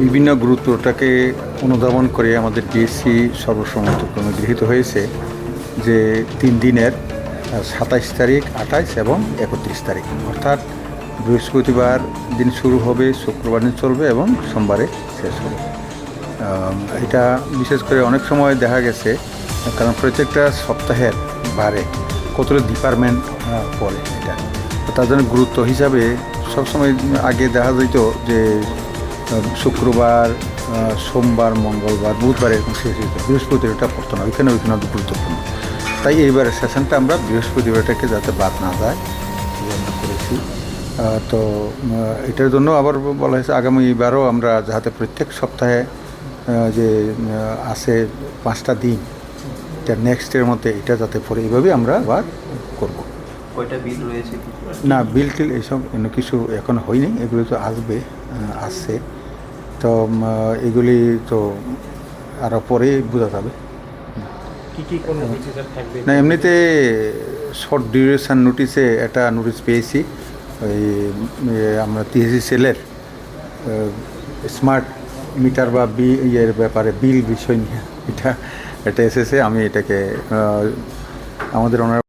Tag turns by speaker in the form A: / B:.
A: বিভিন্ন গুরুত্বটাকে অনুধাবন করে আমাদের ডিএসসি সর্বসম্মতক্রমে গৃহীত হয়েছে যে 3 দিনের 27 তারিখ, 28 এবং 31 তারিখ, অর্থাৎ বৃহস্পতিবার দিন শুরু হবে, শুক্রবার দিন চলবে এবং সোমবারে শেষ হবে। এটা বিশেষ করে অনেক সময় দেখা গেছে, কারণ প্রত্যেকটা সপ্তাহের বারে কতটা ডিপার্টমেন্ট পড়ে, এটা তার জন্য গুরুত্ব হিসাবে সবসময় আগে দেখা যেত যে শুক্রবার, সোমবার, মঙ্গলবার, বুধবার এরকম শেষ হতো, বৃহস্পতিবারটা পড়তো না, ওইখানে গুরুত্বপূর্ণ। তাই এইবারের সেশনটা আমরা বৃহস্পতিবারটাকে যাতে বাদ না যায় আমরা করেছি। তো এটার জন্য আবার বলা হয়েছে আগামীবারও আমরা যাতে প্রত্যেক সপ্তাহে যে আছে 5টা দিন, এটা নেক্সটের মধ্যে এটা যাতে পড়ে, এইভাবে আমরা আবার করব।
B: কয়টা বিল রয়েছে?
A: না, বিল টিল এইসব কিছু এখন হয়নি, এগুলি তো আসছে। তো এগুলি তো আরও পরে বোঝা যাবে। না, এমনিতে শর্ট ডিউরেশন নোটিসে একটা নোটিশ পেয়েছি, ওই আমরা টিএসসি সেলের স্মার্ট মিটার বা ইয়ের ব্যাপারে বিল বিষয় নিয়ে এটা এসেছে। আমি এটাকে আমাদের